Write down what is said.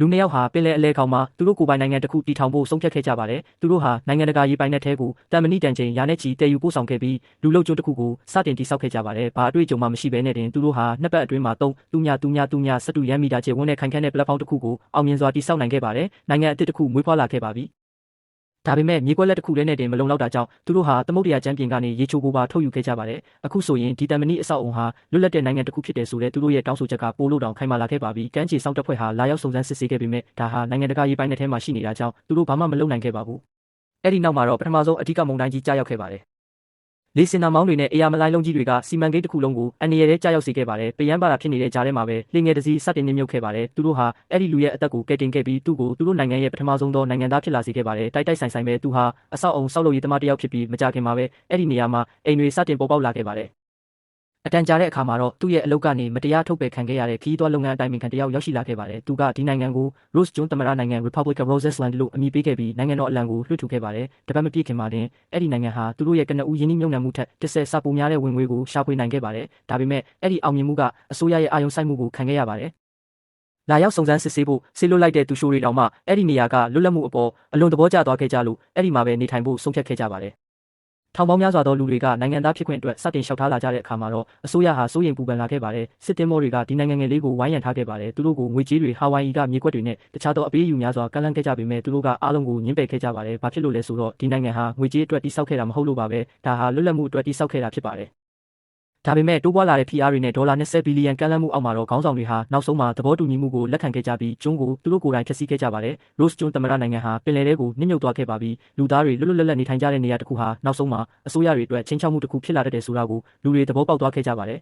လူနှစ်ယောက်ဟာပင်လယ်အလဲခေါင်မှာသူတို့ကိုယ်ပိုင်နိုင်ငံတစ်ခုတည်ထောင်ဖို့ဆုံးဖြတ်ခဲ့ကြပါတယ်။သူတို့ဟာနိုင်ငံတကာရေပိုင်နက်ထဲကိုတန်မဏိတန်ချိန်ရာနဲ့ချီတည်ယူပို့ဆောင်ခဲ့ပြီးလူလုံကျွန်းတစ်ခုကိုစတင်တည်ဆောက်ခဲ့ကြပါတယ်။ဘာအတွေ့အကြုံမှမရှိဘဲနဲ့တင်သူတို့ဟာနှစ်ပတ်အတွင်းမှာ3.0.0.12 ရန်မီတာကျယ်ဝန်းတဲ့ခိုင်ခန့်တဲ့ပလက်ဖောင်းတစ်ခုကိုအောင်မြင်စွာတည်ဆောက်နိုင်ခဲ့ပါတယ်။နိုင်ငံအသစ်တစ်ခုမွေးဖွားလာခဲ့ပါပြီ။ဒါပေမဲ့မြေကွက်လက်တစ်ခုတည်းနဲ့တင်မလုံလောက်တာကြောင့်သူတို့ဟာသမုဒ္ဒရာကျမ်းပြင်ကနေရေချိုကိုပါထုတ်ယူခဲ့ကြပါတယ်။အခုဆိုရင်ဒီတန်မဏိအဆောက်အုံဟာလွတ်လပ်တဲ့နိုင်ငံတစ်ခုဖြစ်တယ်ဆိုတဲ့သူတို့ရဲ့တောင်းဆိုချက်ကပိုလို့တောင်ခိုင်မာလာခဲ့ပါပြီ။ကမ်းခြေစောင့်တပ်ဖွဲ့ဟာလာရောက်စုံစမ်းစစ်ဆေးခဲ့ပေမဲ့ဒါဟာနိုင်ငံတကာရေပိုင်နက်ထဲမှာရှိနေတာကြောင့်သူတို့ဘာမှမလုပ်နိုင်ခဲ့ပါဘူး။အဲ့ဒီနောက်မှာတော့ပထမဆုံးအဓိကမုန်တိုင်းကြီးကြားရောက်ခဲ့ပါတယ်။လေစင်နာမောင်းတွေနဲ့အေယာမလိုင်းလုံးကြီးတွေကစီမံကိန်းတစ်ခုလုံးကိုအန်ရရဲကြားရောက်စေခဲ့ပါတယ်။ပယန်းပါတာဖြစ်နေတဲ့ကြားထဲမှာပဲလေငယ်တစီစတင်နှမြုပ်ခဲ့ပါတယ်။သူတို့ဟာအဲ့ဒီလူရဲ့အသက်ကိုကယ်တင်ခဲ့ပြီးသူ့ကိုသူတို့နိုင်ငံရဲ့ပထမဆုံးသောနိုင်ငံသားဖြစ်လာစေခဲ့ပါတယ်။တိုက်ဆိုင်ပဲသူဟာအဆောက်အုံဆောက်လုပ်ရေးသမားတစ်ယောက်ဖြစ်ပြီးမကြခင်မှာပဲအဲ့ဒီနေရာမှာအိမ်တွေစတင်ပေါ်ပေါက်လာခဲ့ပါတယ်။အတန်ကြာတဲ့အခါမှာတော့သူ့ရဲ့အလုပ်ကနေမတရားထုတ်ပယ်ခံခဲ့ရတဲ့ခီးသွွားလုပ်ငန်းအတိုင်းပင်ခံတယောက်ရောက်ရှိလာခဲ့ပါတယ်။သူကဒီနိုင်ငံကို Rose ကျွန်းသမ္မတနိုင်ငံ Republic of Roseland လို့အမည်ပေးခဲ့ပြီးနိုင်ငံတော်အလံကိုလွှတ်ထူခဲ့ပါတယ်။တပတ်မပြည့်ခင်မှာတင်အဲ့ဒီနိုင်ငံဟာသူတို့ရဲ့ကနဦးယင်းနှိမ့်မြုပ်နှံမှုထက်တစ်ဆယ်ဆပိုများတဲ့ဝင်ငွေကိုရှာဖွေနိုင်ခဲ့ပါတယ်။ဒါပေမဲ့အဲ့ဒီအောင်မြင်မှုကအစိုးရရဲ့အာရုံစိုက်မှုကိုခံခဲ့ရပါတယ်။လာရောက်စုံစမ်းစစ်ဆေးဖို့ဆေးလွတ်လိုက်တဲ့သူရှိုးတွေတောင်မှအဲ့ဒီနေရာကလွတ်လပ်မှုအပေါ်အလွန်သဘောကျသွားခဲ့ကြလို့အဲ့ဒီမှာပဲနေထိုင်ဖို့ဆုံးဖြတ်ခဲ့ကြပါတယ်။ထောင်ပေါင်းများစွာသောလူတွေကနိုင်ငံသားဖြစ်ခွင့်အတွက်စတင်လျှောက်ထားလာကြတဲ့အခါမှာတော့အစိုးရဟာစိုးရိမ်ပူပန်လာခဲ့ပါတယ်။စစ်တင်မောတွေကဒီနိုင်ငံငယ်လေးကိုဝိုင်းရံထားခဲ့ပါတယ်။သူတို့ကိုငွေကြေးတွေဟာဝိုင်အီကမြေကွက်တွေနဲ့တခြားသောအပေးအယူများစွာကန့်လန့်ခဲ့ကြပေမဲ့သူတို့ကအားလုံးကိုညှင်းပယ်ခဲ့ကြပါတယ်။ဘာဖြစ်လို့လဲဆိုတော့ဒီနိုင်ငံဟာငွေကြေးအတွက်တိစောက်ခဲ့တာမဟုတ်လို့ပါပဲ။ဒါဟာလွတ်လပ်မှုအတွက်တိစောက်ခဲ့တာဖြစ်ပါတယ်။ဒါပေမဲ့တိုးပွားလာတဲ့ PR တွေနဲ့ဒေါ်လာ20ဘီလီယံကန့်လန့်မှုအောက်မှာတော့ခေါင်းဆောင်တွေဟာနောက်ဆုံးမှာသဘောတူညီမှုကိုလက်ခံခဲ့ကြပြီးကျွန်းကိုသူတို့ကိုယ်တိုင်ဖျက်ဆီးခဲ့ကြပါတယ်။ Rose ကျွန်းသမ္မတနိုင်ငံဟာပင်လယ်ထဲကိုနှိမ့်မြုပ်သွားခဲ့ပါပြီ။လူသားတွေလွတ်လွတ်လပ်လပ်နေထိုင်ကြတဲ့နေရာတစ်ခုဟာနောက်ဆုံးမှာအစိုးရတွေအတွက်ချင်းချောက်မှုတစ်ခုဖြစ်လာတတ်တယ်ဆိုတာကိုလူတွေသဘောပေါက်သွားခဲ့ကြပါတယ်